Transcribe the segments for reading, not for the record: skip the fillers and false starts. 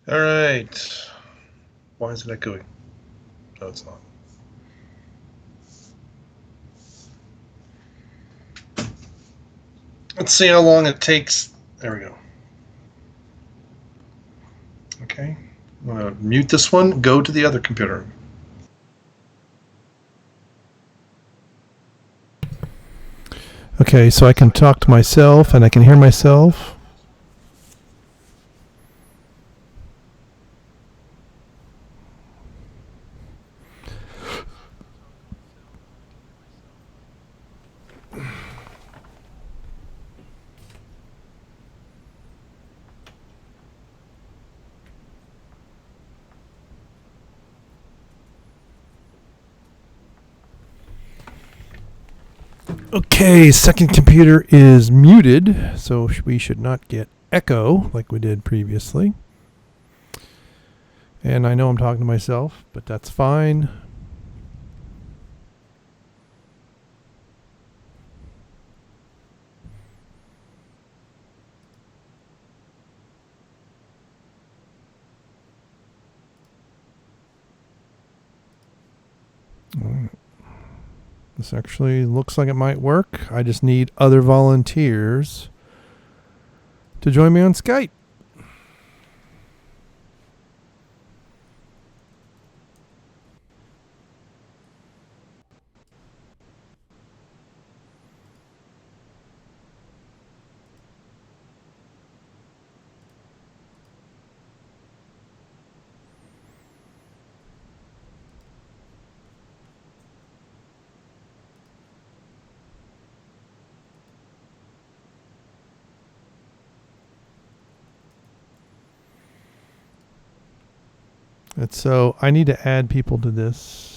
All right. Why is it echoing? No, it's not. Let's see how long it takes. There we go. Okay. I'm going to mute this one. Go to the other computer. Okay, so I can talk to myself and I can hear myself. Okay, second computer is muted, so we should not get echo like we did previously. And I know I'm talking to myself, but that's fine. All right. This actually looks like it might work. I just need other volunteers to join me on Skype. And so I need to add people to this.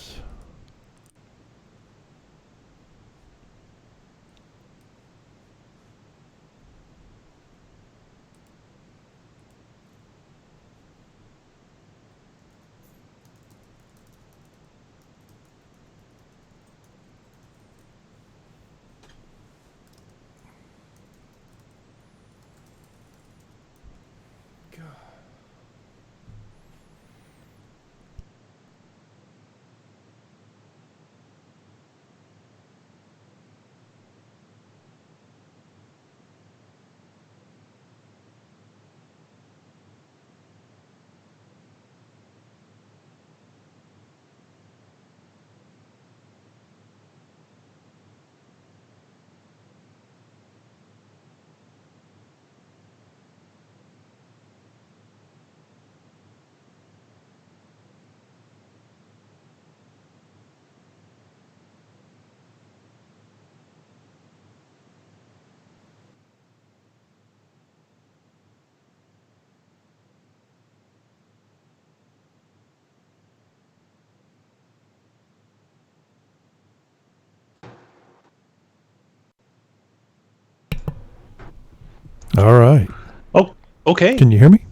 All right. Oh, okay. Can you hear me?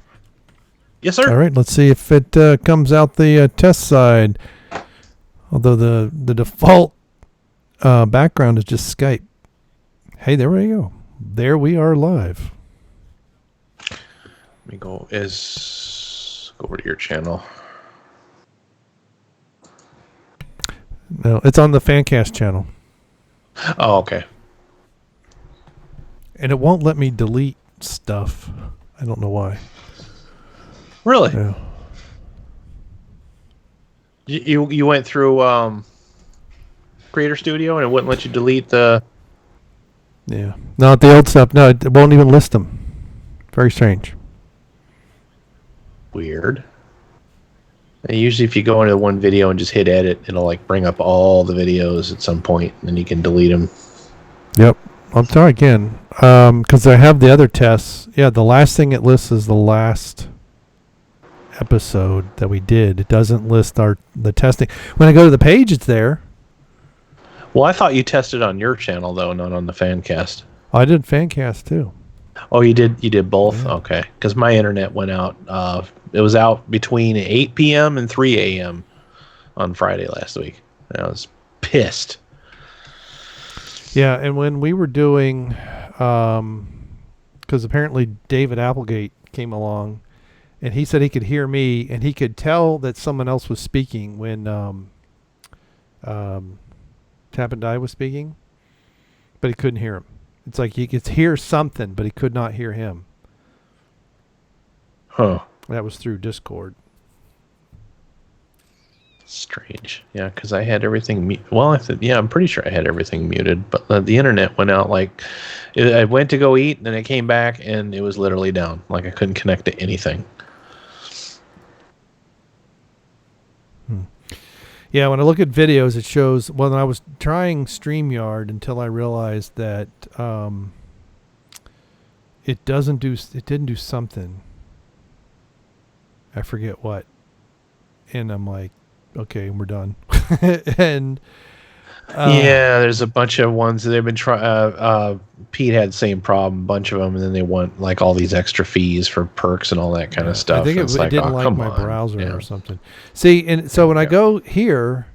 Yes, sir. All right. Let's see if it comes out the test side. Although the default background is just Skype. Hey, there we go. There we are live. Let me go over to your channel. No, it's on the Fancast channel. Oh, okay. And it won't let me delete stuff. I don't know why. Really? Yeah. You went through Creator Studio and it wouldn't let you delete the... Yeah. Not the old stuff. No, it won't even list them. Very strange. Weird. And usually if you go into one video and just hit edit, it'll like bring up all the videos at some point and then you can delete them. Yep. I'll try again. Because I have the other tests. Yeah, the last thing it lists is the last episode that we did. It doesn't list the testing. When I go to the page, it's there. Well, I thought you tested on your channel though, not on the Fancast. I did Fancast too. Oh, you did both? Yeah. Okay. Because my internet went out. It was out between 8 p.m. and 3 a.m. on Friday last week. And I was pissed. Yeah, and when we were doing, because apparently David Applegate came along And he said he could hear me, and he could tell that someone else was speaking when Tap and Die was speaking, but he couldn't hear him. It's like he could hear something, but he could not hear him. Huh. That was through Discord. Strange. Yeah, because I had everything well, I'm pretty sure I had everything muted, but the internet went out. Like, I went to go eat, and then I came back, and it was literally down. Like, I couldn't connect to anything. Yeah, when I look at videos, it shows. Well, I was trying StreamYard until I realized that it doesn't do. It didn't do something. I forget what. And I'm like, okay, we're done. And yeah, there's a bunch of ones that they've been trying. Pete had the same problem, a bunch of them, and then they want like all these extra fees for perks and all that kind of stuff. I think it didn't like my browser or something. See, and so when I go here,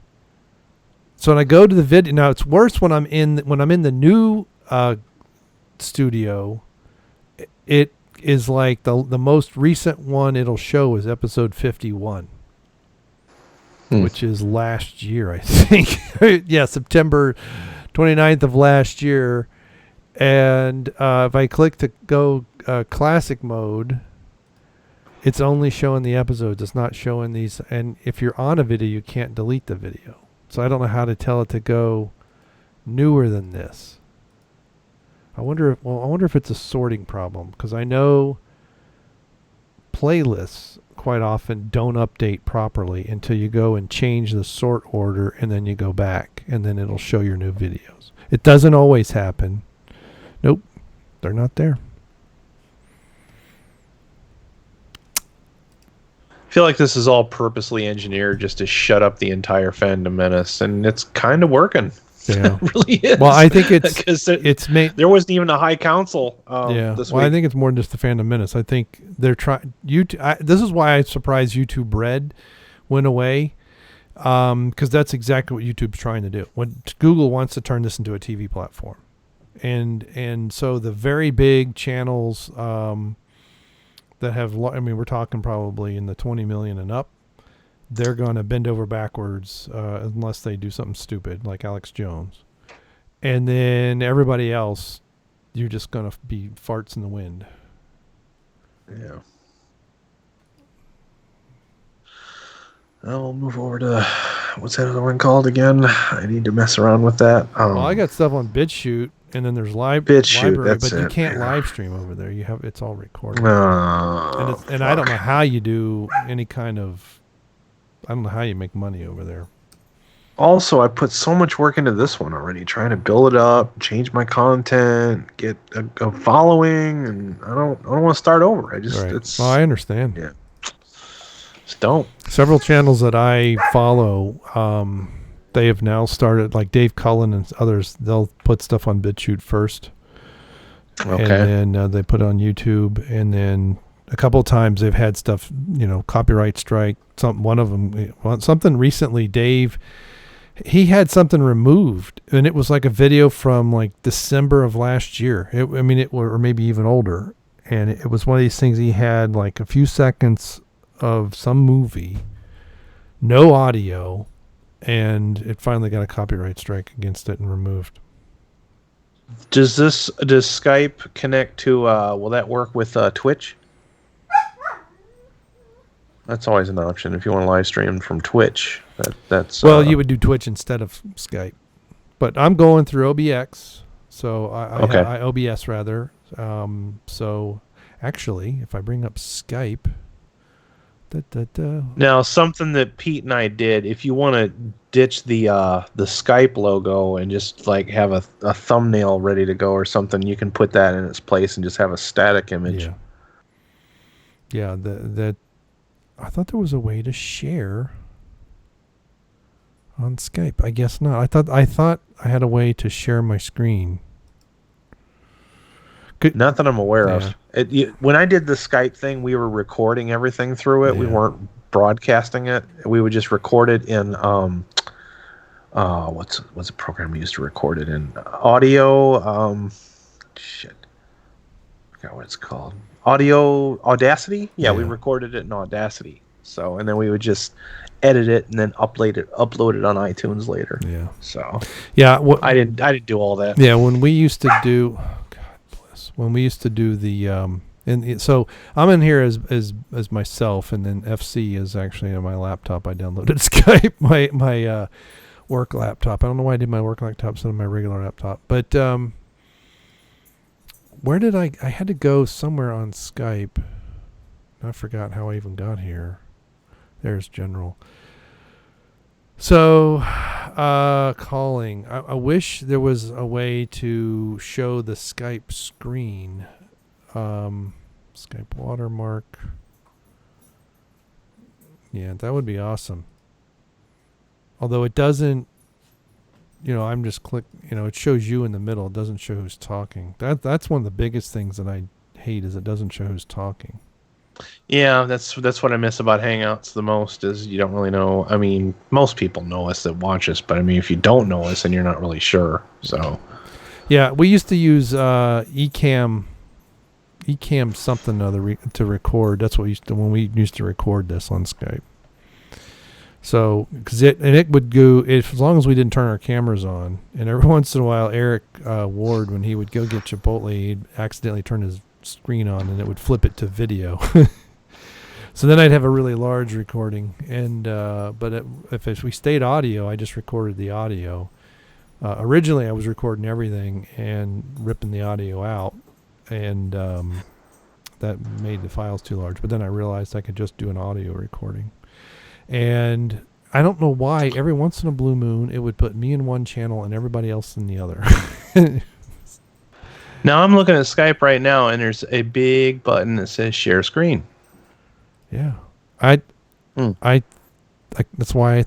so when I go to the video, now it's worse when I'm in the new studio. It is like the most recent one it'll show is episode 51. Which is last year, I think. Yeah, September 29th of last year. And if I click to go classic mode, it's only showing the episodes. It's not showing these. And if you're on a video, you can't delete the video. So I don't know how to tell it to go newer than this. I wonder if it's a sorting problem, because I know playlists quite often don't update properly until you go and change the sort order, and then you go back, and then it'll show your new videos. It doesn't always happen. Nope, they're not there. I feel like this is all purposely engineered just to shut up the entire fandom menace, and it's kind of working. Yeah, it really is. Well, I think it's made. There wasn't even a high council. This week. I think it's more than just the fandom menace. I think they're trying. This is why I'm surprised YouTube Red went away, because that's exactly what YouTube's trying to do. When Google wants to turn this into a TV platform, and so the very big channels that have, I mean, we're talking probably in the 20 million and up. They're going to bend over backwards unless they do something stupid like Alex Jones. And then everybody else, you're just going to be farts in the wind. Yeah. I'll move over to, what's that other one called again? I need to mess around with that. Well, I got stuff on BitChute, and then there's BitChute, library, but you can't live stream over there. It's all recorded. And I don't know how you do any kind of, I don't know how you make money over there. Also, I put so much work into this one already, trying to build it up, change my content, get a following, and I don't want to start over. It's. Well, I understand. Yeah. Just don't. Several channels that I follow, they have now started, like Dave Cullen and others. They'll put stuff on BitChute first, okay, and then they put it on YouTube, and then a couple of times they've had stuff, copyright strike. One of them, something recently, Dave, he had something removed, and it was like a video from like December of last year. Or maybe even older. And it was one of these things. He had like a few seconds of some movie, no audio, and it finally got a copyright strike against it and removed. Does Skype connect to, will that work with Twitch? That's always an option if you want to live stream from Twitch. That's well, you would do Twitch instead of Skype, but I'm going through OBX, so I OBS rather. So actually, if I bring up Skype, now something that Pete and I did, if you want to ditch the Skype logo and just like have a thumbnail ready to go or something, you can put that in its place and just have a static image. Yeah. That. I thought there was a way to share on Skype. I guess not. I thought I had a way to share my screen. Not that I'm aware of. When I did the Skype thing, we were recording everything through it. Yeah. We weren't broadcasting it. We would just record it in what's a program we used to record it in? Audio. I forgot what it's called. Audio Audacity? Yeah, we Yeah. recorded it in Audacity. So, and then we would just edit it and then upload it on iTunes later. Yeah. So, Yeah. I didn't do all that. Yeah. When we used to do, God bless. When we used to do the so I'm in here as myself, and then FC is actually on my laptop. I downloaded Skype, my work laptop. I don't know why I did my work laptop instead of my regular laptop, but where did I had to go somewhere on Skype. I forgot how I even got here. There's General. So, calling. I wish there was a way to show the Skype screen. Skype watermark. Yeah, that would be awesome. Although it doesn't, I'm just it shows you in the middle. It doesn't show who's talking. That's one of the biggest things that I hate is it doesn't show who's talking. Yeah, that's what I miss about Hangouts the most is you don't really know. I mean, most people know us that watch us, but I mean, if you don't know us, then you're not really sure. So, yeah, we used to use Ecamm something other to record. That's what we used to when we used to record this on Skype. So, it would go as long as we didn't turn our cameras on. And every once in a while, Eric Ward, when he would go get Chipotle, he'd accidentally turn his screen on, and it would flip it to video. So then I'd have a really large recording. And but if we stayed audio, I just recorded the audio. Originally, I was recording everything and ripping the audio out, and that made the files too large. But then I realized I could just do an audio recording. And I don't know why, every once in a blue moon, it would put me in one channel and everybody else in the other. now I'm looking at Skype right now, and there's a big button that says share screen. Yeah. I that's why I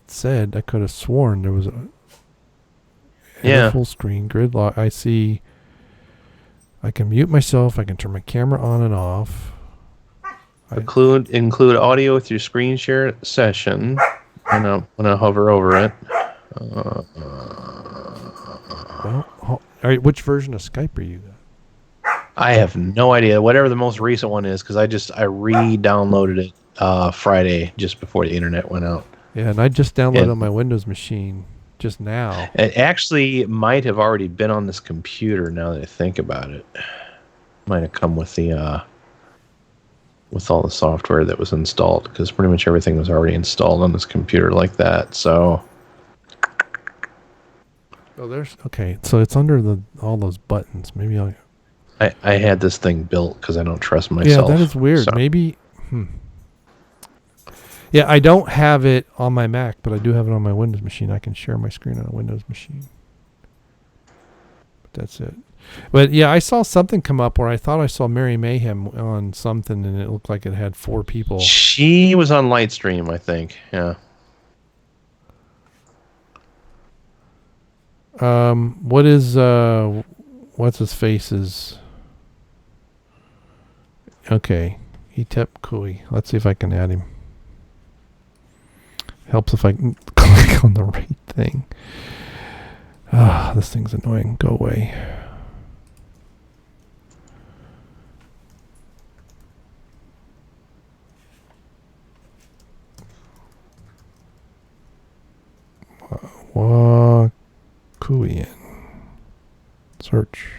said I could have sworn there was a full screen grid lock. I see I can mute myself. I can turn my camera on and off. Include audio with your screen share session. And I'm gonna hover over it. Which version of Skype are you? I have no idea. Whatever the most recent one is, because I re-downloaded it Friday just before the internet went out. Yeah, and I just downloaded on my Windows machine just now. It actually might have already been on this computer. Now that I think about it, might have come with the. With all the software that was installed, because pretty much everything was already installed on this computer like that. So, okay. So it's under all those buttons. Maybe I had this thing built because I don't trust myself. Yeah, that is weird. So. Maybe. Yeah, I don't have it on my Mac, but I do have it on my Windows machine. I can share my screen on a Windows machine. But that's it. But yeah, I saw something come up where I thought I saw Mary Mayhem on something, and it looked like it had 4 people. She was on Lightstream, I think. Yeah. What is what's his face's? Okay, Etep Kui. Let's see if I can add him. Helps if I can click on the right thing. This thing's annoying. Go away. Wakuian. Search.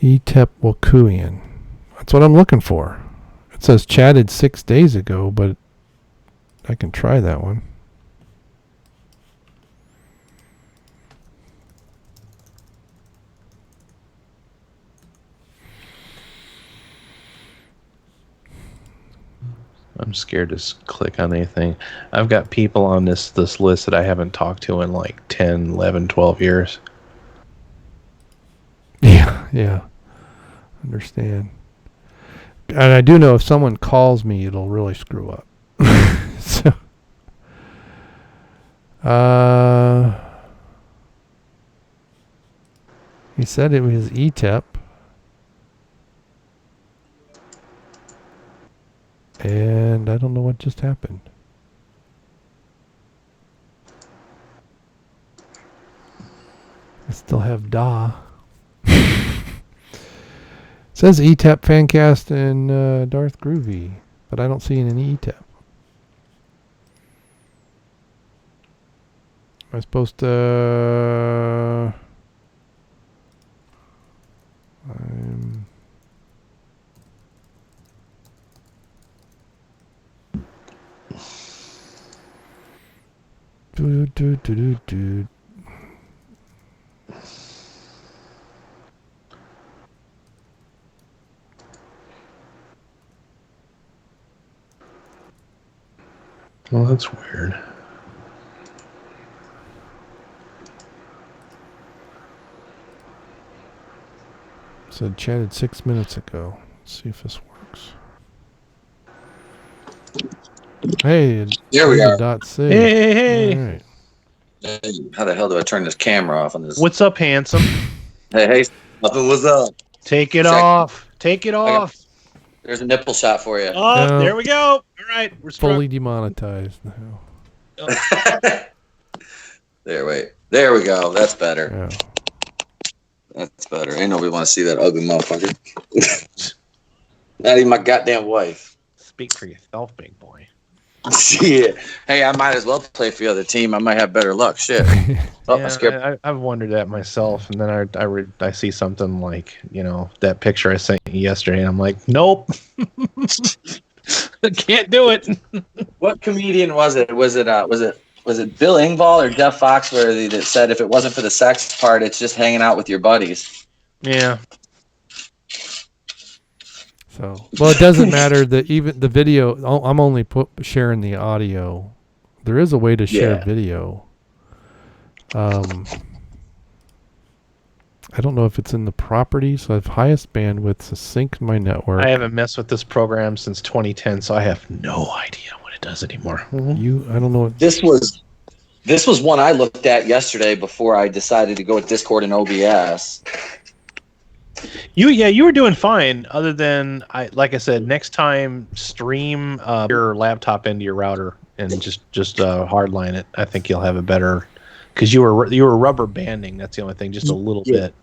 Etep Wakuian. That's what I'm looking for. It says chatted 6 days ago, but I can try that one. I'm scared to click on anything. I've got people on this list that I haven't talked to in like 10, 11, 12 years. Yeah. Understand. And I do know if someone calls me, it'll really screw up. So, he said it was ETEP. And I don't know what just happened. I still have DA. says ETAP Fancast and Darth Groovy, but I don't see any ETAP. Am I supposed to... Do. Well, that's weird. So chatted 6 minutes ago. Let's see if this works. Hey, there we are. .c. Hey. All right. Hey, how the hell do I turn this camera off on this? What's up, handsome? Hey, nothing. What's up? Take it off. Take it off. There's a nipple shot for you. Oh, No. There we go. All right, we're Fully demonetized now. There we go. That's better. Yeah. That's better. Ain't nobody want to see that ugly motherfucker. Not even my goddamn wife. Speak for yourself, big boy. Shit. Hey, I might as well play for the other team. I might have better luck. Shit. Oh, I scared. I've wondered that myself, and then I see something like, you know, that picture I sent you yesterday, and I'm like, nope, I can't do it. What comedian was it? Was it Bill Engvall or Jeff Foxworthy that said if it wasn't for the sex part, it's just hanging out with your buddies? Yeah. So, well, it doesn't matter that even the video. I'm only sharing the audio. There is a way to share video. I don't know if it's in the properties. I have highest bandwidth to sync my network. I haven't messed with this program since 2010, so I have no idea what it does anymore. I don't know. This was one I looked at yesterday before I decided to go with Discord and OBS. You were doing fine. Other than like I said, next time stream your laptop into your router and just hardline it. I think you'll have a better, because you were rubber banding. That's the only thing, just a little bit.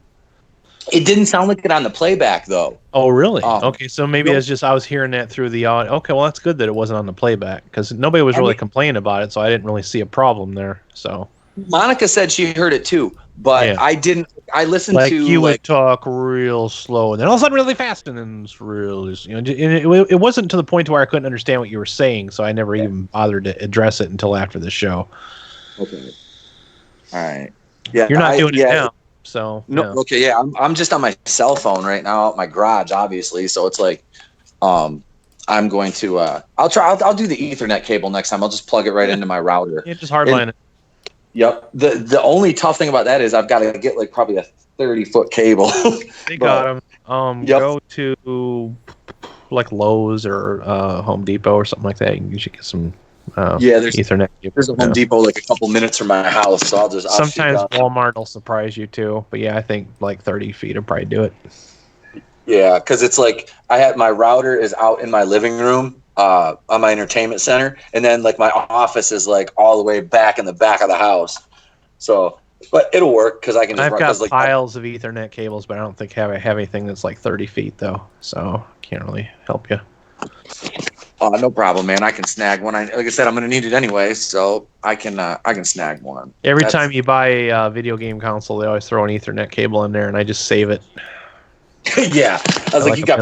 It didn't sound like it on the playback though. Oh really? Okay, so maybe it's just I was hearing that through the audio. Okay, well that's good that it wasn't on the playback because nobody was really complaining about it, so I didn't really see a problem there. So Monica said she heard it too, but I didn't. I listened like to you would talk real slow and then all of a sudden really fast and then it's real. It wasn't to the point where I couldn't understand what you were saying, so I never even bothered to address it until after the show. Okay. All right. Yeah, you're not doing it now. So no, okay, yeah, I'm just on my cell phone right now out my garage, obviously. So it's like, I'm going to I'll do the Ethernet cable next time. I'll just plug it right into my router. Yeah, just hardline it. Yep. The only tough thing about that is I've got to get like probably a 30-foot cable. They got them. Go to like Lowe's or Home Depot or something like that. You should get some. There's Ethernet. There's a Home Depot like a couple minutes from my house, so I'll sometimes Walmart will surprise you too, but yeah, I think like 30 feet will probably do it. Yeah, because it's like my router is out in my living room on my entertainment center, and then like my office is like all the way back in the back of the house. So, but it'll work because I can. I've got piles of Ethernet cables, but I don't think I have anything that's like 30 feet though, so can't really help you. No problem, man. I can snag one. Like I said, I'm going to need it anyway, so I can snag one. Every time you buy a video game console, they always throw an Ethernet cable in there, and I just save it. Yeah, I was like you got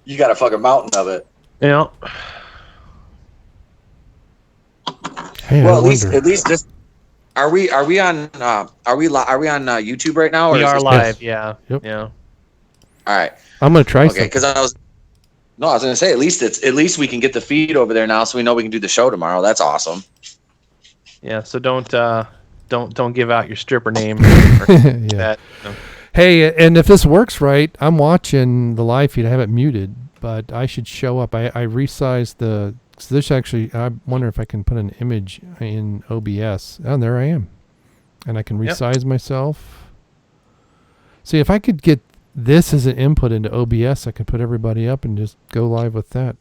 you got a fucking mountain of it. Yeah. Hey, well, at least this. Are we on YouTube right now? Or we are live. Yes. Yeah. Yep. Yeah. All right. I'm gonna try. Okay, because I was gonna say at least we can get the feed over there now, so we know we can do the show tomorrow. That's awesome. Yeah. So don't give out your stripper name. Yeah. Hey, and if this works right, I'm watching the live feed. I have it muted, but I should show up. I resized the. So this actually, I wonder if I can put an image in OBS. Oh, there I am, and I can resize myself. See, if I could get this as an input into OBS, I could put everybody up and just go live with that.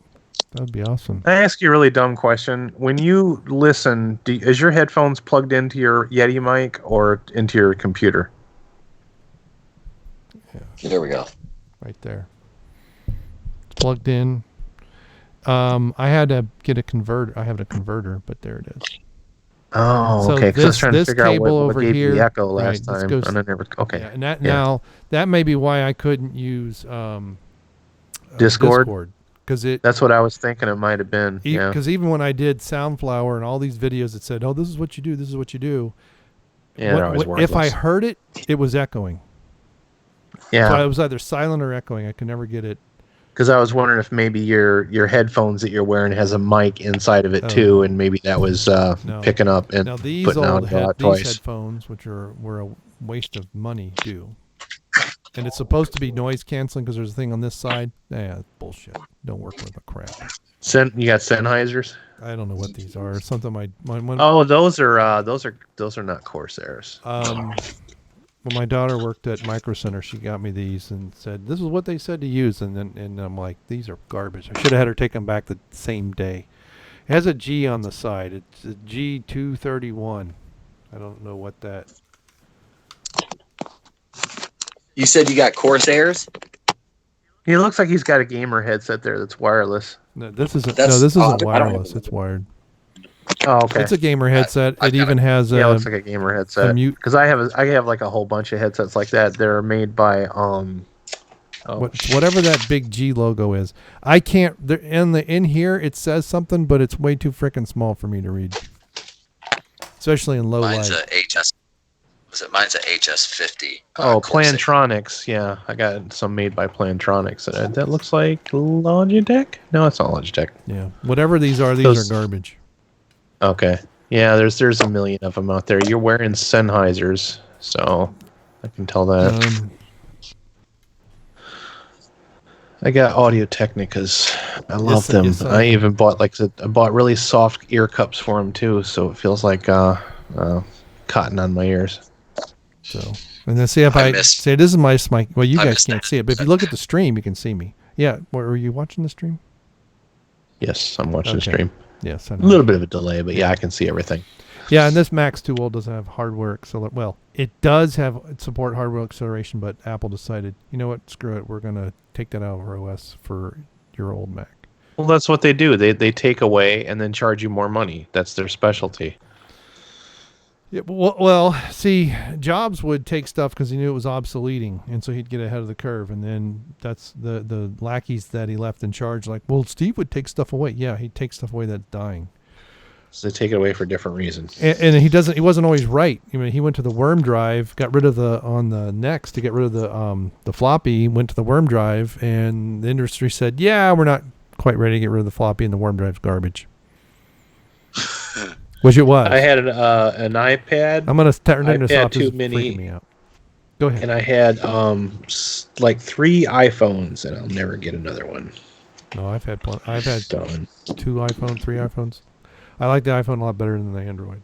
That would be awesome. I ask you a really dumb question. When you listen, is your headphones plugged into your Yeti mic or into your computer? There we go. right there. It's plugged in. I had to get a converter. I have a converter, but there it is. Oh, So okay. Because I was this trying to figure out cable what over gave you the here, echo last right, this time. goes- And I never. Okay. Yeah, and now that may be why I couldn't use Discord? because it That's what I was thinking. It might have been. Yeah. because even when I did Soundflower and all these videos that said, "Oh, this is what you do. This is what you do." Yeah. They're always If I worthless. heard it, it was echoing. Yeah. So it was either silent or echoing. I could never get it. Because I was wondering if maybe your headphones that you're wearing has a mic inside of it Oh, too, no. and maybe that was No. picking up and Now these putting out these twice. headphones, which were a waste of money, do. And it's supposed to be noise canceling because there's a thing on this side. Yeah, bullshit. Don't work with a crap. You got Sennheisers? I don't know what these are. Something my Oh, those are not Corsairs. when my daughter worked at Micro Center, she got me these and said, "This is what they said to use." And I'm like, "These are garbage." I should have had her take them back the same day. It has a G on the side. It's a G231. I don't know what that. You said you got Corsairs? He looks like he's got a gamer headset there that's wireless. No, this isn't. That's No, this isn't odd. I don't wireless. have It's wired. Oh, okay. It's a gamer headset. I've It got even has Yeah, it a. looks like a gamer headset. mute- Because I have like a whole bunch of headsets like that. They're made by whatever that big G logo is. I can't. In here it says something, but it's way too freaking small for me to read, especially in low Mine's light. a HS. Mine's a HS50. Corsair. Plantronics. Yeah, I got some made by Plantronics. That looks like Logitech. No, it's not Logitech. Yeah, whatever these are Those- garbage. Okay. Yeah, there's a million of them out there. You're wearing Sennheisers, so I can tell that. I got Audio Technicas. I love them. yes, I even bought I bought really soft ear cups for them too, so it feels like cotton on my ears. So, and then see if I I missed- say this is my mic. Well, you I guys missed can't that. see it, but if you look at the stream, you can see me. Yeah, were you watching the stream? Yes, I'm watching the Okay. stream. Yes, I A know. little bit of a delay, but yeah, I can see everything. Yeah, and this Max 2 old doesn't have hardware acceleration. Well, it does have support hardware acceleration, but Apple decided, you know what, screw it, we're gonna take that out of our OS for your old Mac. Well, that's what they do. They take away and then charge you more money. That's their specialty. Yeah, well, see, Jobs would take stuff because he knew it was obsoleting, and so he'd get ahead of the curve. And then that's the lackeys that he left in charge. Like, well, Steve would take stuff away. Yeah, he'd take stuff away that's dying. So they take it away for different reasons. And he wasn't always right. I mean, he went to the worm drive, got rid of on the next to get rid of the floppy, went to the worm drive, and the industry said, yeah, we're not quite ready to get rid of the floppy, and the worm drive's garbage. Which it was. I had an iPad. I'm gonna turn this iPad off. This is 2 mini. freaking me out. Go ahead. And I had like 3 iPhones, and I'll never get another one. No, I've had 2 iPhones, 3 iPhones. I like the iPhone a lot better than the Android.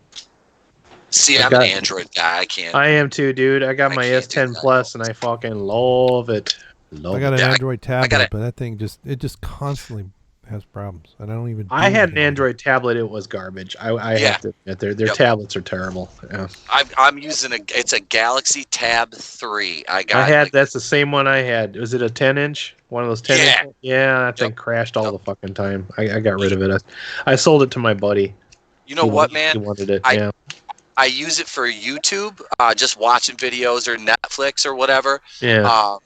See, I I'm got- an Android guy. I can't. I am too, dude. I got I my can't do S10 that. Plus, and I fucking love it. I got an Yeah, Android tablet, got it. but that thing just constantly has problems, and I don't even. I do had an anything with it. Android tablet. It was garbage. I Yeah. have to admit, their Yep. tablets are terrible. Yeah. I'm using it's a Galaxy Tab 3. I got. That's the same one I had. Was it a 10-inch? One of those 10-inch? Yeah, that thing Yep. crashed all Yep. the fucking time. I got rid of it. I sold it to my buddy. You know what, He man? wanted it. I use it for YouTube, just watching videos or Netflix or whatever. Yeah.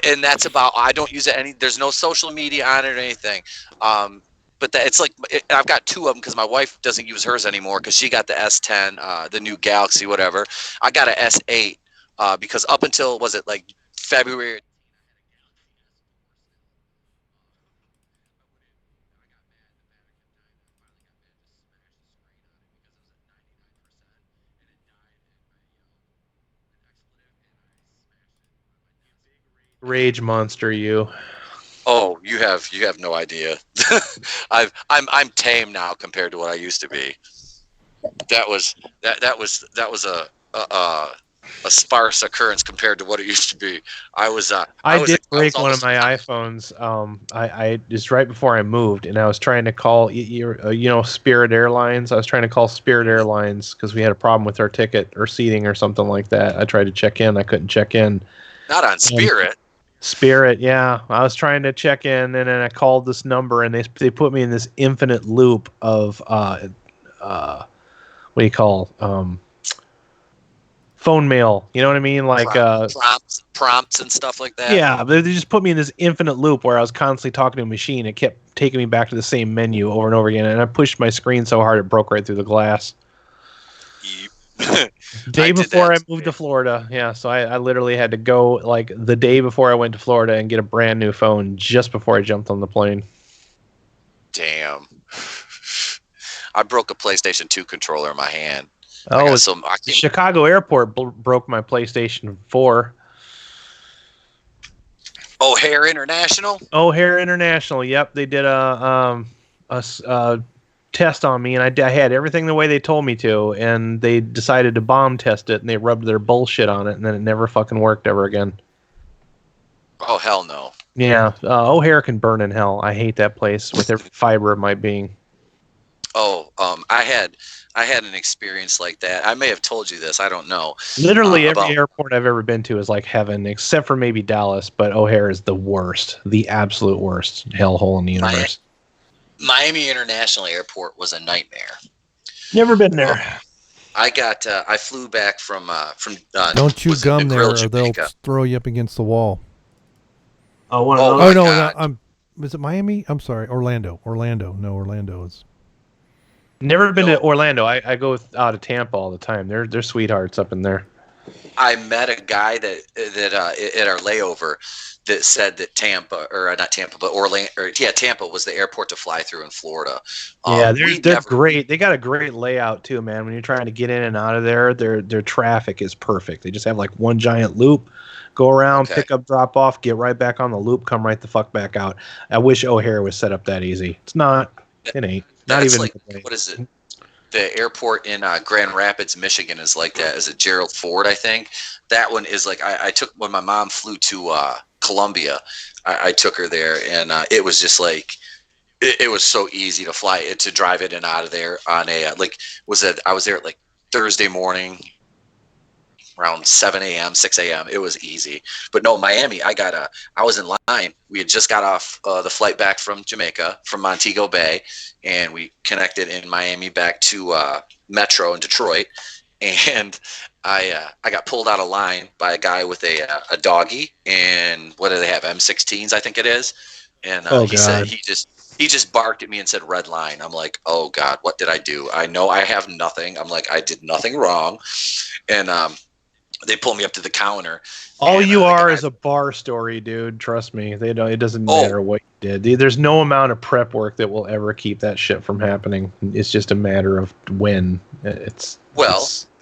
And that's about. I don't use it there's no social media on it or anything. But it's like I've got 2 of them because my wife doesn't use hers anymore because she got the S10, the new Galaxy, whatever. I got an S8 because up until was it like February. Rage monster, you. Oh, you have no idea. I'm tame now compared to what I used to be. That was a sparse occurrence compared to what it used to be. I did break one of my iPhones. I just right before I moved, and I was trying to call Spirit Airlines. I was trying to call Spirit Airlines because we had a problem with our ticket or seating or something like that. I tried to check in. I couldn't check in. Not on Spirit. Spirit, yeah. I was trying to check in, and then I called this number, and they put me in this infinite loop of what do you call phone mail? You know what I mean? Like prompts and stuff like that. yeah, they just put me in this infinite loop where I was constantly talking to a machine. It kept taking me back to the same menu over and over again, and I pushed my screen so hard it broke right through the glass. Day before I moved to Florida, yeah. So I literally had to go like the day before I went to Florida and get a brand new phone just before I jumped on the plane. Damn. I broke a PlayStation 2 controller in my hand. Oh, Chicago Airport broke my PlayStation 4. O'Hare International? O'Hare International, yep. They did a test on me, and I had everything the way they told me to, and they decided to bomb test it, and they rubbed their bullshit on it, and then it never fucking worked ever again. Oh, hell no. Yeah, O'Hare can burn in hell. I hate that place with every fiber of my being. Oh, I had an experience like that. I may have told you this. I don't know. Literally every airport I've ever been to is like heaven, except for maybe Dallas, but O'Hare is the worst, the absolute worst hellhole in the universe. Miami International Airport was a nightmare. Never been there. I flew back from Don't you gum there, or they'll throw you up against the wall. Oh, one of those. Oh no, is it Miami? I'm sorry, Orlando. No, Orlando is. Never been to Orlando. I go out of Tampa all the time. They're sweethearts up in there. I met a guy that at our layover that said that Tampa, or not Tampa, but Orlando, Tampa was the airport to fly through in Florida. Yeah, they're great. They got a great layout too, man. When you're trying to get in and out of there, their traffic is perfect. They just have like one giant loop, go around, pick up, drop off, get right back on the loop, come right the fuck back out. I wish O'Hare was set up that easy. It's not. It ain't. Not even like, what is it? The airport in Grand Rapids, Michigan is like that. Is it Gerald Ford, I think? That one is like, I took, when my mom flew to Columbia, I took her there, and it was just like, it was so easy to fly it, to drive it in and out of there on a, I was there at like Thursday morning, around 7 a.m., 6 a.m. It was easy. But no, Miami, I was in line. We had just got off the flight back from Jamaica, from Montego Bay, and we connected in Miami back to Metro in Detroit. And I got pulled out of line by a guy with a doggy, and what do they have? M16s, I think it is. And he said he just barked at me and said red line. I'm like, oh God, what did I do? I know I have nothing. I'm like, I did nothing wrong. And they pull me up to the counter. All you are is a bar story, dude. Trust me. They don't. It doesn't matter what you did. There's no amount of prep work that will ever keep that shit from happening. It's just a matter of when.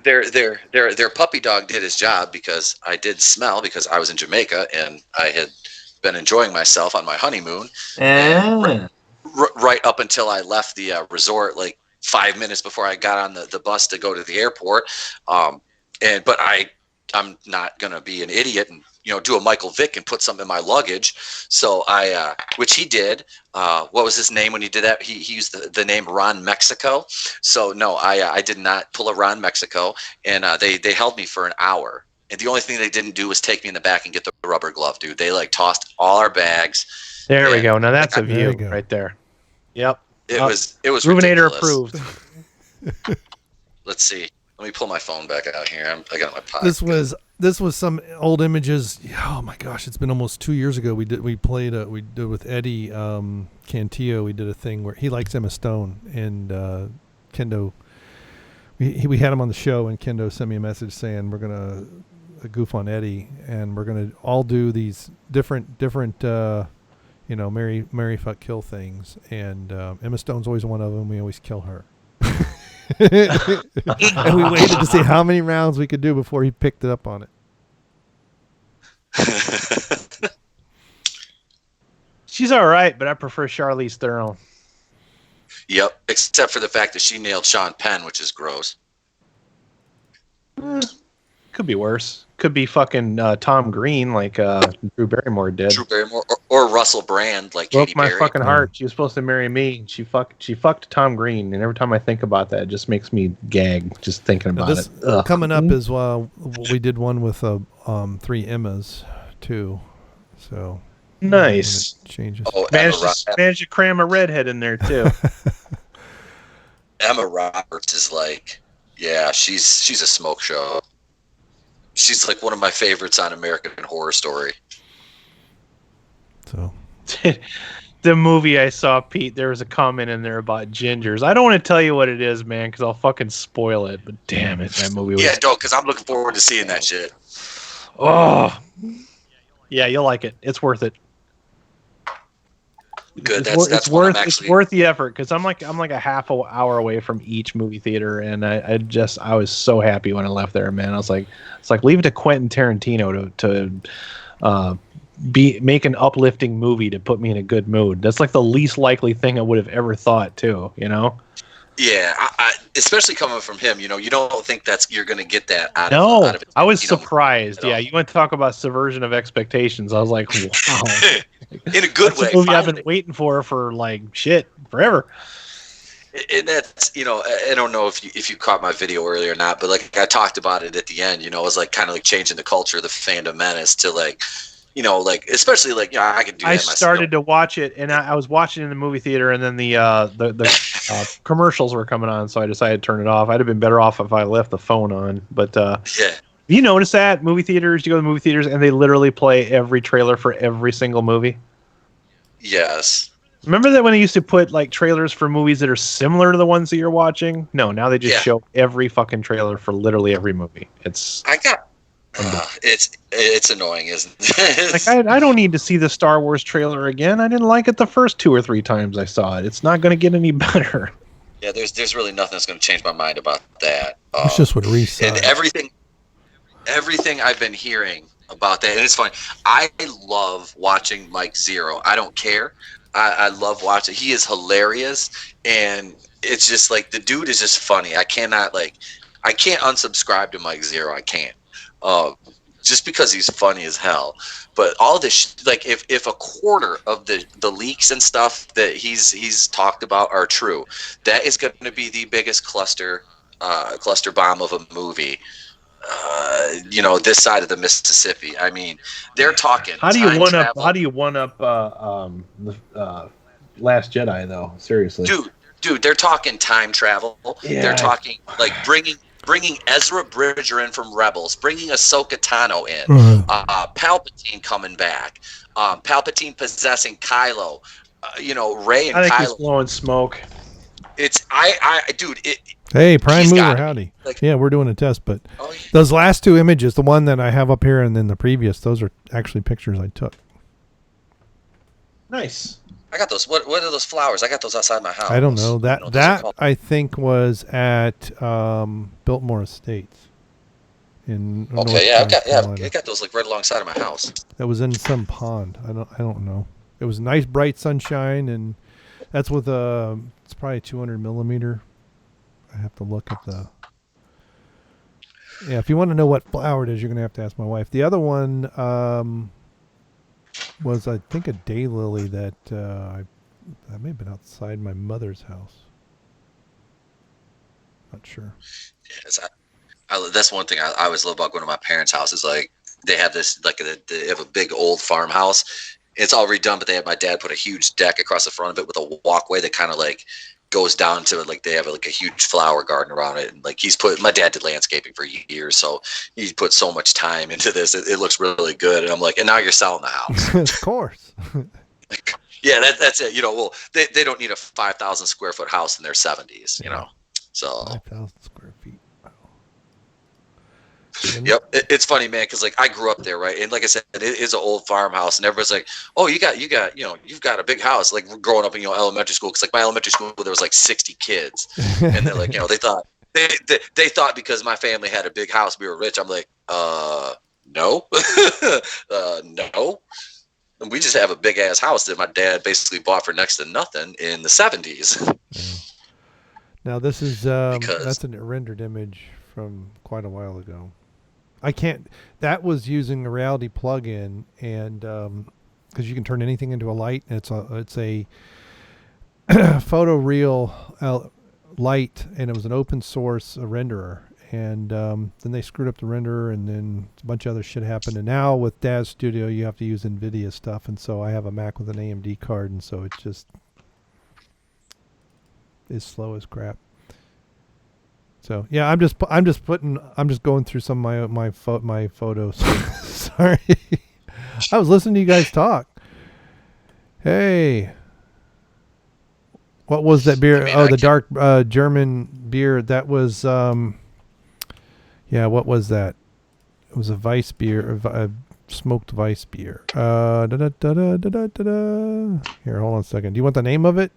Their puppy dog did his job, because I did smell, because I was in Jamaica and I had been enjoying myself on my honeymoon. Right up until I left the resort, like 5 minutes before I got on the bus to go to the airport. But I'm not going to be an idiot and, do a Michael Vick and put something in my luggage. So which he did. What was his name when he did that? He used the name Ron Mexico. So no, I did not pull a Ron Mexico, and they held me for an hour. And the only thing they didn't do was take me in the back and get the rubber glove, dude. They like tossed all our bags. There we go. Now that's a view right there. Yep. It was Ruvenator ridiculous. approved. Let's see. Let me pull my phone back out here. I got my pocket. This was some old images. Oh my gosh, it's been almost 2 years ago. We did with Eddie Cantillo. We did a thing where he likes Emma Stone, and Kendo. We had him on the show, and Kendo sent me a message saying we're gonna goof on Eddie, and we're gonna all do these different marry fuck kill things, and Emma Stone's always one of them. We always kill her. And we waited to see how many rounds we could do before he picked it up on it. She's all right, but I prefer Charlize Theron. Yep, except for the fact that she nailed Sean Penn, which is gross. Could be worse. Could be fucking Tom Green, like Drew Barrymore did. Drew Barrymore, or Russell Brand, like broke Katy my Perry. fucking heart. She was supposed to marry me. She fucked Tom Green, and every time I think about that, it just makes me gag just thinking about it. Coming up is we did one with 3 Emmas too. So Nice. when it changes. Oh, Managed to cram a redhead in there too. Emma Roberts is like, yeah, she's a smoke show. She's like one of my favorites on American Horror Story. So The movie I saw, Pete, there was a comment in there about gingers. I don't want to tell you what it is, man, because I'll fucking spoil it. But damn it, that movie was... Yeah, don't, because I'm looking forward to seeing that shit. Oh. Yeah, you'll like it. It's worth it. Good. It's worth the effort, because I'm like a half an hour away from each movie theater, and I was so happy when I left there, man. I was like, it's like leave it to Quentin Tarantino to make an uplifting movie to put me in a good mood. That's like the least likely thing I would have ever thought too, you know? Yeah, I especially coming from him, you know, you don't think you're going to get that out of it. I was surprised. Yeah, you want to talk about subversion of expectations. I was like, wow. In a good way. That's a movie I've been waiting for like shit forever. And that's, you know, I don't know if you caught my video earlier or not, but like I talked about it at the end, you know, it was like kind of like changing the culture of the Fandom Menace to like, you know, like especially like, you know, I could do that myself. I started to watch it, and I was watching in the movie theater, and then the commercials were coming on, so I decided to turn it off. I'd have been better off if I left the phone on. But yeah, you notice that movie theaters, you go to the movie theaters, and they literally play every trailer for every single movie. Yes. Remember that when they used to put like trailers for movies that are similar to the ones that you're watching? No, now they just show every fucking trailer for literally every movie. It's annoying, isn't it? Like I don't need to see the Star Wars trailer again. I didn't like it the first 2 or 3 times I saw it. It's not going to get any better. Yeah, there's really nothing that's going to change my mind about that. It's just what reset. And everything I've been hearing about that, and it's funny. I love watching Mike Zero. I don't care. I love watching. He is hilarious, and it's just like the dude is just funny. I can't unsubscribe to Mike Zero. I can't. Just because he's funny as hell. But all this, like, if a quarter of the leaks and stuff that he's talked about are true, that is going to be the biggest cluster bomb of a movie. You know, this side of the Mississippi. I mean, they're talking. How do you one up Last Jedi though? Seriously, dude, they're talking time travel. Yeah. They're talking like bringing Ezra Bridger in from Rebels, bringing Ahsoka Tano in, Palpatine coming back, Palpatine possessing Kylo, you know, Rey and Kylo. I think he's blowing smoke. It's dude. Hey, Prime Mover, howdy. Like, yeah, we're doing a test, but those last 2 images, the one that I have up here and then the previous, those are actually pictures I took. Nice. I got those. What are those flowers? I got those outside my house. I don't know. That I think was at Biltmore Estates. I got those like right alongside of my house. That was in some pond. I don't know. It was nice bright sunshine, and that's with it's probably 200 millimeter. I have to look at the. Yeah, if you want to know what flower it is, you're gonna have to ask my wife. The other one was, I think, a daylily that that may have been outside my mother's house. Not sure. Yes, that's one thing I always love about going to my parents' house is like they have this they have a big old farmhouse. It's all redone, but they have my dad put a huge deck across the front of it with a walkway that kind of like goes down to it. Like they have like a huge flower garden around it, and like my dad did landscaping for years, so he put so much time into this. It looks really good, and I'm like, and now you're selling the house. Of course. Yeah, that's it. You know, well, they don't need a 5,000 square foot house in their 70s. You know, so 5,000 square feet. Yep, it's funny, man, because like I grew up there, right? And like I said, it is an old farmhouse, and everybody's like, "Oh, you got, you know, you've got a big house." Like growing up in elementary school, because like my elementary school there was like 60 kids, and they're like, you know, they thought because my family had a big house, we were rich. I'm like, no, no, and we just have a big ass house that my dad basically bought for next to nothing in the 70s. Yeah. Now this is that's a rendered image from quite a while ago. That was using a reality plug-in, and because you can turn anything into a light, and it's a photoreal light, and it was an open source renderer, and then they screwed up the renderer, and then a bunch of other shit happened. And now with Daz Studio, you have to use NVIDIA stuff, and so I have a Mac with an AMD card, and so it just is slow as crap. So yeah, I'm just going through some of my photos. Sorry, I was listening to you guys talk. Hey, what was that beer? The dark German beer. That was yeah. What was that? It was a Weiss beer, a smoked Weiss beer. Here, hold on a second. Do you want the name of it?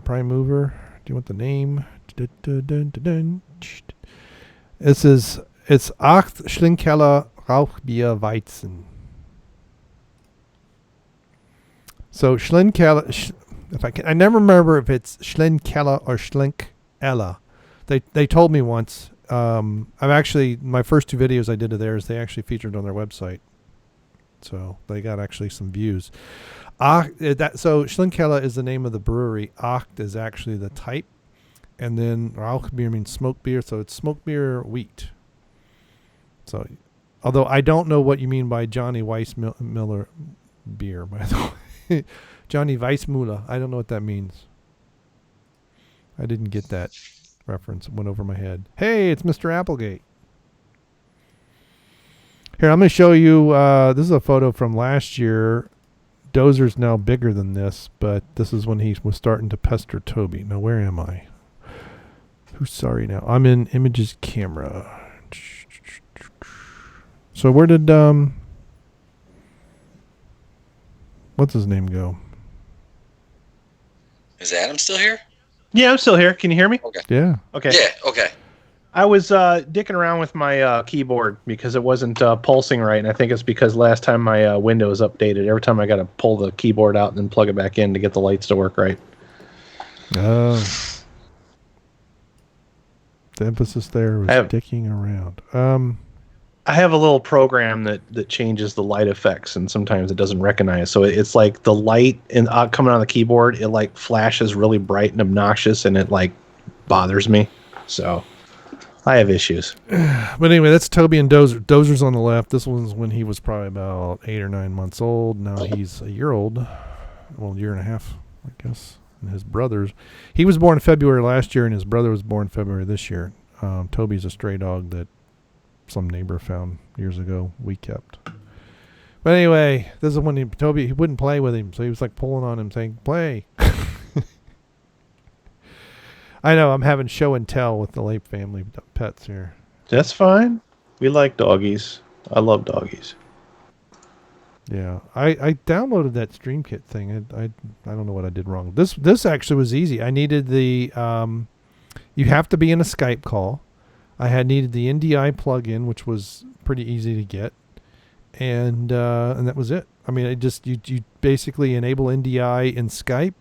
Prime Mover. Do you want the name? It's 8 Schlinkkeller Rauchbier Weizen. So Schlinkkeller, I never remember if it's Schlinkkeller or Schlinkella. They told me once. I've actually, my first 2 videos I did of theirs, they actually featured on their website. So they got actually some views. So Schlinkella is the name of the brewery. Acht is actually the type. And then Rauchbier means smoke beer, so it's smoke beer wheat. So, although I don't know what you mean by Johnny Weissmuller beer, by the way. Johnny Weissmuller. I don't know what that means. I didn't get that reference. It went over my head. Hey, it's Mr. Applegate. Here, I'm going to show you. This is a photo from last year. Dozer's now bigger than this, but this is when he was starting to pester Toby. Now, where am I? Who's sorry now? I'm in Images Camera. So where did what's his name go? Is Adam still here? Yeah, I'm still here. Can you hear me? Okay. Yeah. Okay. Yeah. Okay. I was dicking around with my keyboard because it wasn't pulsing right, and I think it's because last time my Windows updated, every time I got to pull the keyboard out and then plug it back in to get the lights to work right. Oh. The emphasis there was dicking around. I have a little program that changes the light effects, and sometimes it doesn't recognize. So it's like the light coming on the keyboard, it like flashes really bright and obnoxious, and it like bothers me. So I have issues. But anyway, that's Toby and Dozer. Dozer's on the left. This one's when he was probably about 8 or 9 months old. Now he's a year old. Well, a year and a half, I guess. And his brothers. He was born in February last year, and his brother was born February this year. Toby's a stray dog that some neighbor found years ago. We kept. But anyway, this is when Toby, he wouldn't play with him, so he was like pulling on him saying, play. I know, I'm having show and tell with the Lape family pets here. That's fine. We like doggies. I love doggies. Yeah, I downloaded that StreamKit thing. I don't know what I did wrong. This actually was easy. I needed the you have to be in a Skype call. I had needed the NDI plugin, which was pretty easy to get, and that was it. I mean, you basically enable NDI in Skype,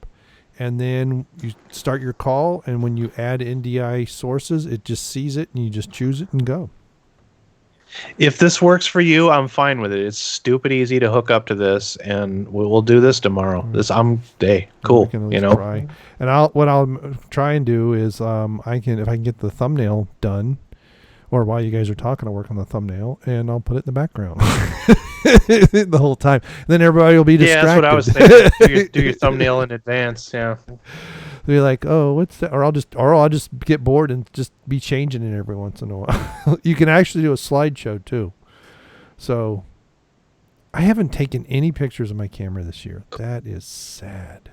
and then you start your call, and when you add NDI sources, it just sees it, and you just choose it and go. If this works for you, I'm fine with it. It's stupid easy to hook up to this, and we'll do this tomorrow. Cool. You know. Try. And what I'll try and do is if I can get the thumbnail done, or while you guys are talking, I'll work on the thumbnail, and I'll put it in the background the whole time. And then everybody will be distracted. Yeah, that's what I was thinking. do your thumbnail in advance. Yeah. Be like, oh, what's that? Or I'll just get bored and just be changing it every once in a while. You can actually do a slideshow too. So I haven't taken any pictures of my camera this year. That is sad.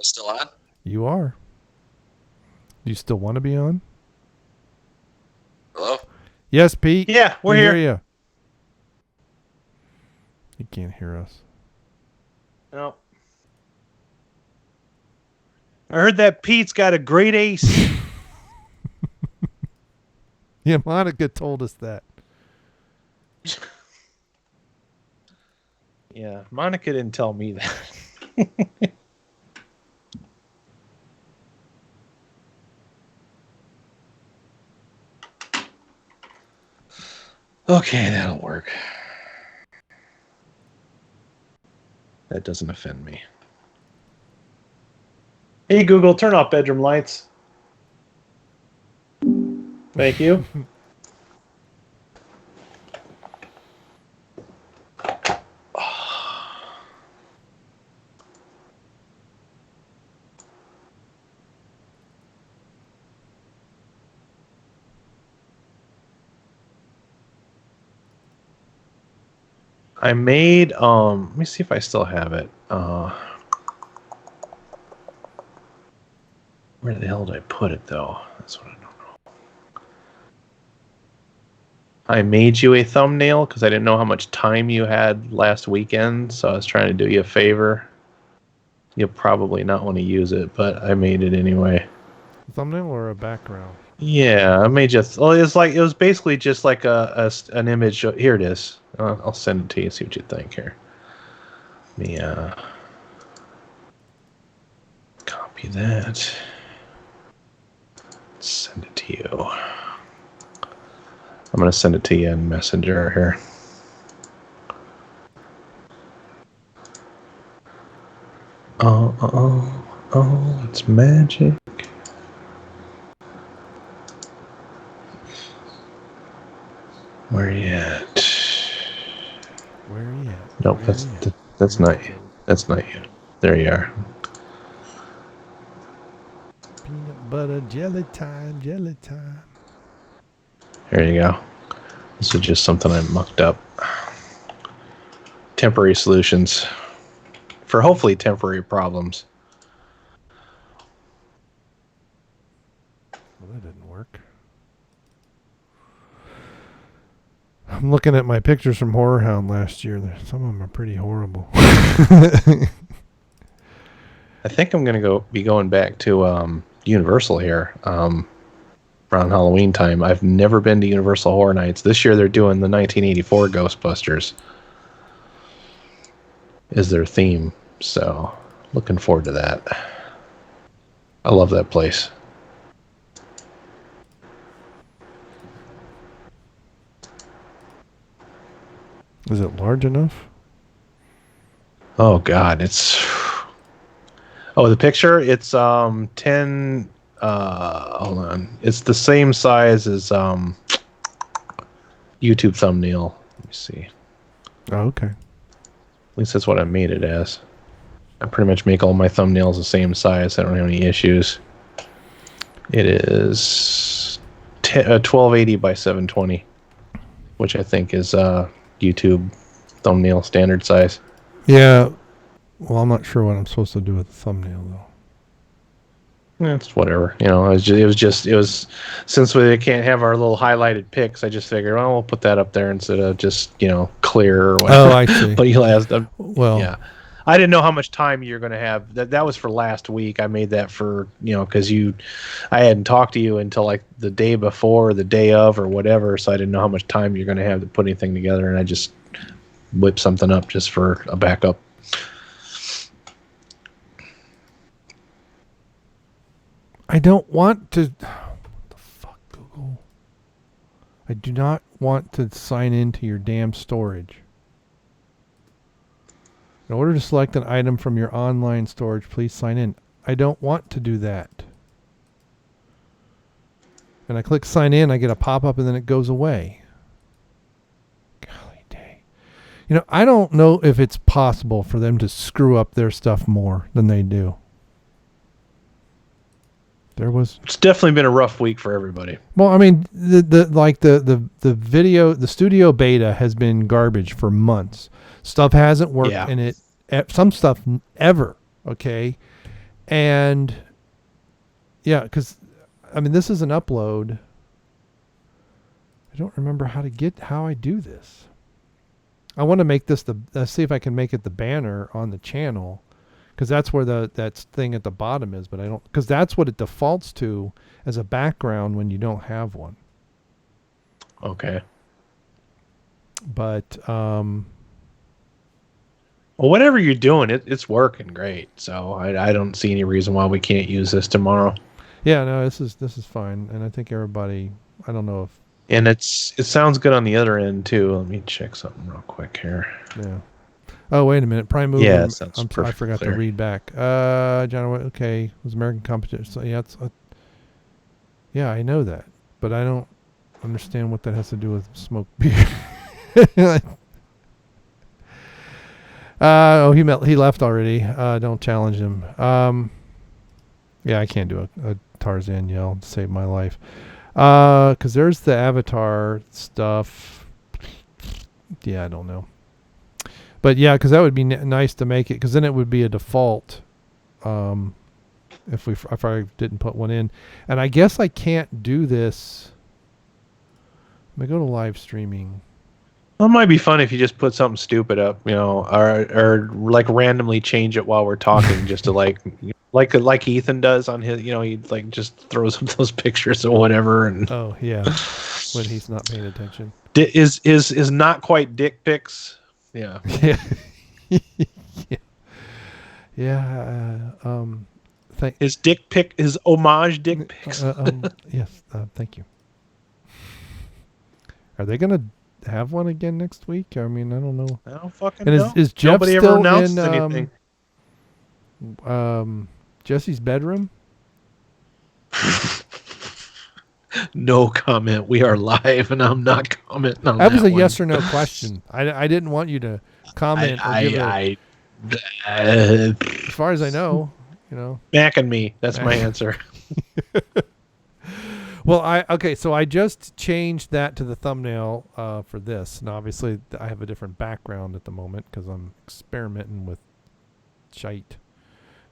Still on? You are. Do you still want to be on? Hello? Yes, Pete. Yeah, we're here. Hear you. You can't hear us. No. I heard that Pete's got a great ace. Yeah, Monica told us that. Yeah, Monica didn't tell me that. Okay, that'll work. That doesn't offend me. Hey Google, turn off bedroom lights. Thank you. I made let me see if I still have it. Where the hell did I put it though? That's what I don't know. I made you a thumbnail because I didn't know how much time you had last weekend, so I was trying to do you a favor. You'll probably not want to use it, but I made it anyway. A thumbnail or a background? Yeah, I made just. Well, it was basically just like an image. Here it is. I'll send it to you. See what you think here. Let me copy that. Send it to you. I'm gonna send it to you in Messenger here. Oh, it's magic. Where you at? Where are you at? Nope, that's not you. That's not you. There you are. Peanut butter jelly time, jelly time. There you go. This is just something I mucked up. Temporary solutions for hopefully temporary problems. Well, that didn't work. I'm looking at my pictures from Horror Hound last year. Some of them are pretty horrible. I think I'm gonna be going back to Universal here around Halloween time. I've never been to Universal Horror Nights. This year they're doing the 1984 Ghostbusters is their theme, so looking forward to that. I love that place. Is it large enough? Oh God, it's the picture, it's 10 hold on. It's the same size as YouTube thumbnail. Let me see. Oh, okay. At least that's what I made it as. I pretty much make all my thumbnails the same size. I don't have any issues. It is 1280 by 720, which I think is YouTube thumbnail standard size. Yeah. Well, I'm not sure what I'm supposed to do with the thumbnail though. It's whatever, it was since we can't have our little highlighted pics, I just figured, well, we'll put that up there instead of just clear or whatever. Oh, I see. But you'll ask them. Well, yeah, I didn't know how much time you're going to have. That was for last week. I made that for because I hadn't talked to you until like the day before, or the day of, or whatever. So I didn't know how much time you're going to have to put anything together, and I just whipped something up just for a backup. I don't want to. What the fuck, Google? I do not want to sign into your damn storage. In order to select an item from your online storage, please sign in. I don't want to do that. And I click sign in, I get a pop-up, and then it goes away. Golly dang. I don't know if it's possible for them to screw up their stuff more than they do. It's definitely been a rough week for everybody. Well, I mean, the video, the studio beta has been garbage for months. Stuff hasn't worked in it. Some stuff ever. Okay, and yeah, because I mean, this is an upload. I don't remember how I do this. I want to make this see if I can make it the banner on the channel. Because that's where that thing at the bottom is, but I don't, because that's what it defaults to as a background when you don't have one. Okay. But well, whatever you're doing, it's working great. So I don't see any reason why we can't use this tomorrow. Yeah, no, this is fine, and I think everybody. I don't know if. And it sounds good on the other end too. Let me check something real quick here. Yeah. Oh, wait a minute. Prime Mover. Yeah, it sounds I perfectly forgot clear. to read back. John, okay. It was American competition. So, yeah, yeah, I know that. But I don't understand what that has to do with smoked beer. He left already. Don't challenge him. Yeah, I can't do a Tarzan yell to save my life. Because there's the Avatar stuff. Yeah, I don't know. But yeah, because that would be nice to make it, because then it would be a default. If I didn't put one in, and I guess I can't do this. Let me go to live streaming. Well, it might be fun if you just put something stupid up, or like randomly change it while we're talking, just to like Ethan does on his, he like just throws up those pictures or whatever, and Oh yeah, when he's not paying attention. Is not quite dick pics. Yeah. Yeah. Yeah. His dick pic, his homage dick pics. Yes. Thank you. Are they gonna have one again next week? I mean, I don't know. I don't fucking and know. Is Jeff Nobody still ever announced in anything. Jesse's bedroom? No comment. We are live, and I'm not commenting on That was a one. yes or no question. I didn't want you to comment or give as far as I know, Macking me. That's my answer. Well, so I just changed that to the thumbnail for this. And obviously, I have a different background at the moment because I'm experimenting with shite.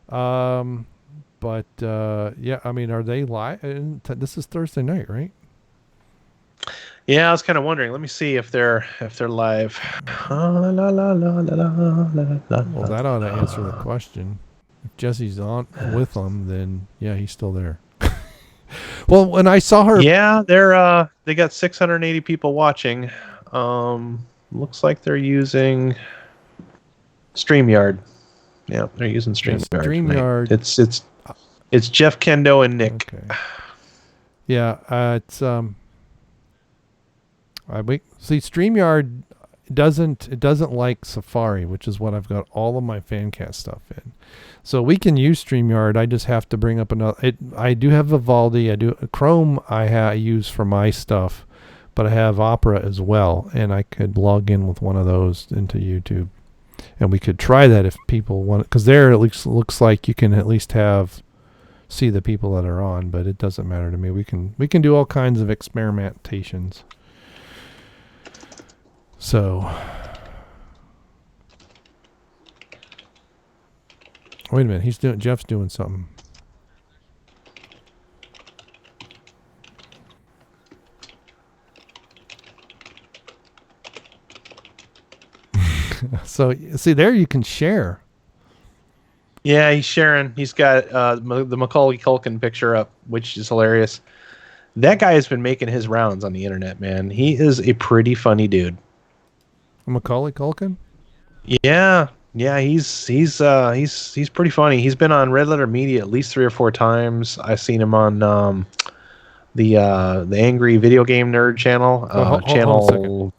But yeah, I mean, are they live? This is Thursday night, right? Yeah, I was kind of wondering. Let me see if they're live. Well, that ought to answer the question. If Jesse's on with them, then yeah, he's still there. Well, when I saw her, yeah, they got 680 people watching. Looks like they're using StreamYard. Yeah, they're using StreamYard. StreamYard. It's Jeff Kendo and Nick. Okay. Yeah, it's see, StreamYard doesn't like Safari, which is what I've got all of my Fancast stuff in. So we can use StreamYard. I just have to bring up another. I do have Vivaldi. I do Chrome. I use for my stuff, but I have Opera as well, and I could log in with one of those into YouTube, and we could try that if people want. Because there at least looks like you can at least see the people that are on, but it doesn't matter to me. We can do all kinds of experimentations. So, wait a minute. Jeff's doing something. So, see there, you can share. Yeah, he's sharing. He's got the Macaulay Culkin picture up, which is hilarious. That guy has been making his rounds on the internet, man. He is a pretty funny dude. Macaulay Culkin? Yeah, he's pretty funny. He's been on Red Letter Media at least 3 or 4 times. I've seen him on the Angry Video Game Nerd channel. Hold on a second.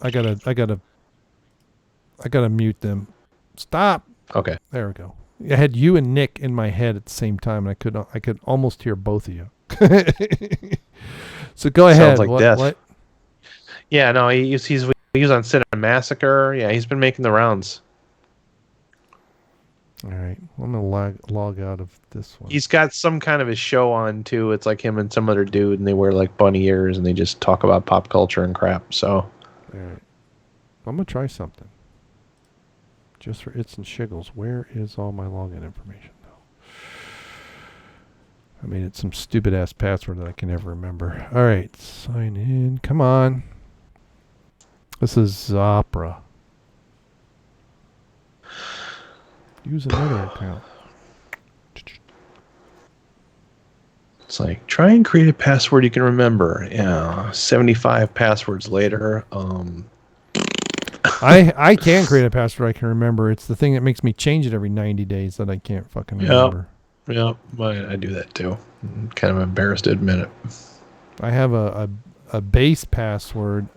I gotta mute them. Stop. Okay. There we go. I had you and Nick in my head at the same time, and I could almost hear both of you. So go ahead. Sounds like death. What? Yeah, no, he was on Cinema Massacre. Yeah, he's been making the rounds. All right, I'm gonna log out of this one. He's got some kind of a show on too. It's like him and some other dude, and they wear like bunny ears, and they just talk about pop culture and crap. So, all right, I'm gonna try something. Just for its and shiggles, where is all my login information though? I mean, it's some stupid ass password that I can never remember. All right, sign in. Come on. This is Opera. Use another account. It's like, try and create a password you can remember. Yeah, 75 passwords later. I can create a password I can remember. It's the thing that makes me change it every 90 days that I can't fucking remember. Yeah, I do that too. I'm kind of embarrassed to admit it. I have a base password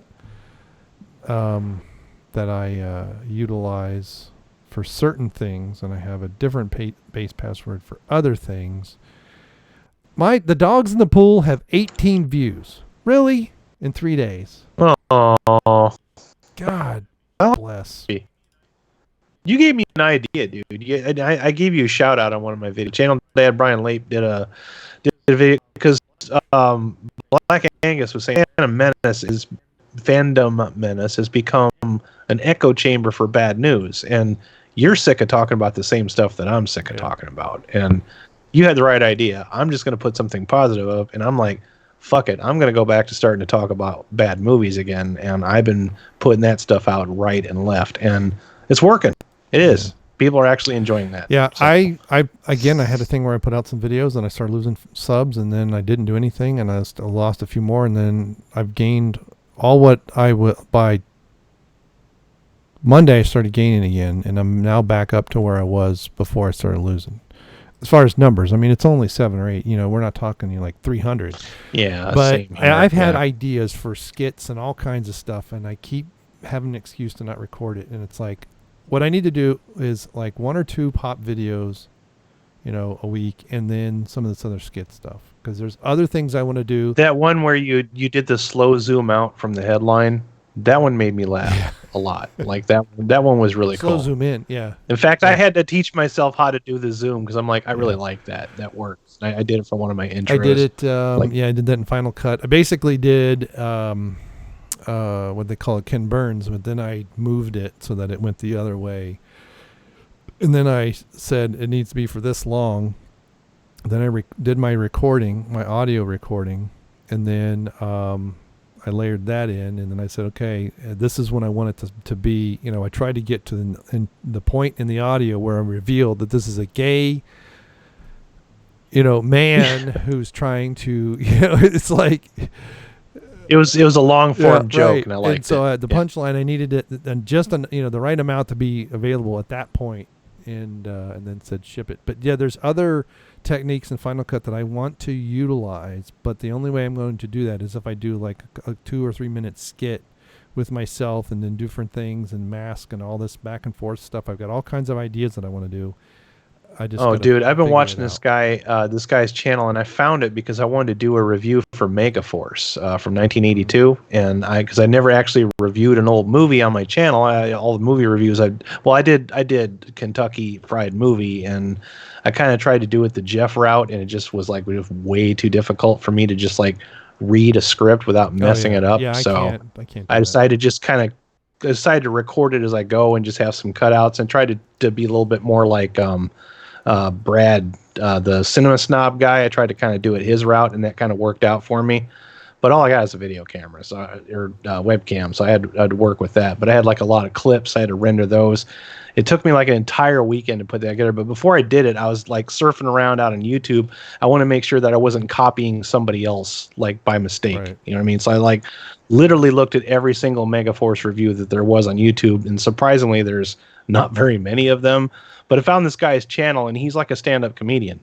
that I utilize for certain things, and I have a different base password for other things. The dogs in the pool have 18 views. Really? In 3 days? Oh, God well, bless. you gave me an idea, dude. I gave you a shout out on one of my video channel. Dad Brian Lape did a video because Black Angus was saying Fandom Menace has become an echo chamber for bad news, and you're sick of talking about the same stuff that I'm sick of talking about. And you had the right idea. I'm just going to put something positive up, and I'm like, fuck it. I'm going to go back to starting to talk about bad movies again, and I've been putting that stuff out right and left, and it's working. It is. People are actually enjoying that. Yeah, so. I had a thing where I put out some videos and I started losing subs, and then I didn't do anything, and I still lost a few more, and then I've gained all what I would by Monday. I started gaining again, and I'm now back up to where I was before I started losing. As far as numbers, I mean, it's only 7 or 8. We're not talking like 300. Yeah, but same here. I've had ideas for skits and all kinds of stuff, and I keep having an excuse to not record it, and it's like, what I need to do is like 1 or 2 pop videos, a week, and then some of this other skit stuff. Because there's other things I want to do. That one where you did the slow zoom out from the headline, that one made me laugh a lot. Like that one was really cool. Slow zoom in, yeah. In fact, I had to teach myself how to do the zoom because I'm like, I really like that. That works. I did it for one of my intros. I did it. I did that in Final Cut. I basically did what they call it, Ken Burns, but then I moved it so that it went the other way. And then I said it needs to be for this long. Then I did my recording, my audio recording, and then I layered that in, and then I said, okay, this is when I want it to be. I tried to get to the point in the audio where I revealed that this is a gay, man who's trying to, it's like... It was a long form joke, right. and I liked it. So it. The punchline, I needed it, and just the right amount to be available at that point, and then said ship it. But yeah, there's other techniques in Final Cut that I want to utilize, but the only way I'm going to do that is if I do like a 2 or 3 minute skit with myself, and then different things and mask and all this back and forth stuff. I've got all kinds of ideas that I want to do. Dude, I've been watching this guy's channel, and I found it because I wanted to do a review for Megaforce from 1982, and because I never actually reviewed an old movie on my channel. All the movie reviews I did Kentucky Fried Movie, and I kind of tried to do it the Jeff route, and it just was like way too difficult for me to just like read a script without messing it up. Yeah, so I can't. I decided to record it as I go and just have some cutouts and try to be a little bit more like Brad, the cinema snob guy. I tried to kind of do it his route, and that kind of worked out for me. But all I got is a video camera, or webcam, so I had to work with that. But I had like a lot of clips. I had to render those. It took me like an entire weekend to put that together. But before I did it, I was like surfing around out on YouTube. I want to make sure that I wasn't copying somebody else like by mistake. Right. You know what I mean? So I like literally looked at every single Megaforce review that there was on YouTube, and surprisingly, there's not very many of them. But I found this guy's channel, and he's like a stand-up comedian.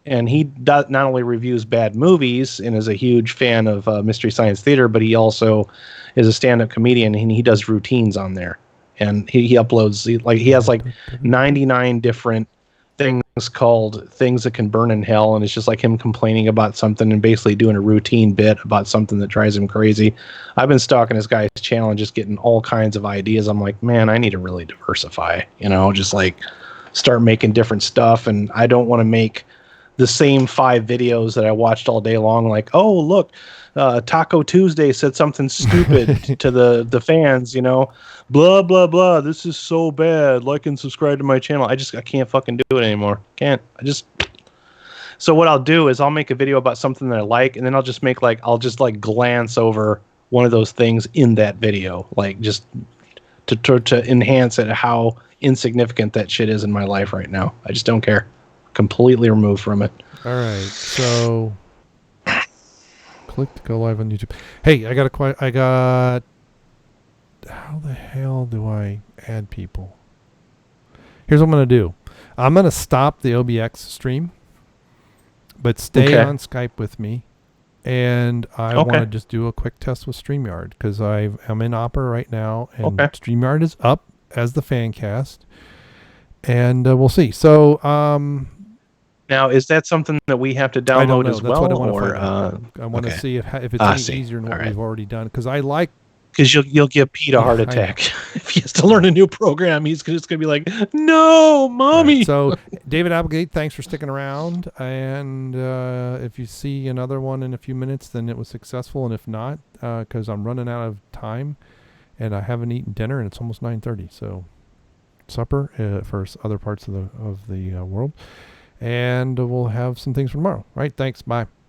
And he not only reviews bad movies and is a huge fan of Mystery Science Theater, but he also is a stand-up comedian, and he does routines on there. And he uploads, he has like 99 different things called Things That Can Burn in Hell, and it's just like him complaining about something and basically doing a routine bit about something that drives him crazy. I've been stalking this guy's channel and just getting all kinds of ideas. I'm like, man, I need to really diversify, just like start making different stuff. And I don't want to make the same 5 videos that I watched all day long, like, oh, look, Taco Tuesday said something stupid to the fans, blah, blah, blah. This is so bad. Like and subscribe to my channel. I can't fucking do it anymore. Can't. So what I'll do is I'll make a video about something that I like, and then I'll just glance over one of those things in that video, like just to enhance it, how insignificant that shit is in my life right now. I just don't care. Completely removed from it. All right, so click to go live on YouTube. Hey, I got. How the hell do I add people? Here's what I'm gonna do. I'm gonna stop the OBX stream, but stay on Skype with me, and I want to just do a quick test with StreamYard because I'm in Opera right now, and StreamYard is up as the fan cast. and we'll see. So Now, is that something that we have to I don't download know. as That's well, what I want to or find out. I want to okay. see if it's any See. easier than what All right. we've already done, because I like. Because you'll give Pete a heart I know. attack if he has to learn a new program. He's just gonna be like, "No, mommy." Right. So, David Applegate, thanks for sticking around. And if you see another one in a few minutes, then it was successful. And if not, because I'm running out of time, and I haven't eaten dinner, and it's almost 9:30. So, supper for other parts of the world, and we'll have some things for tomorrow. Right. Thanks. Bye.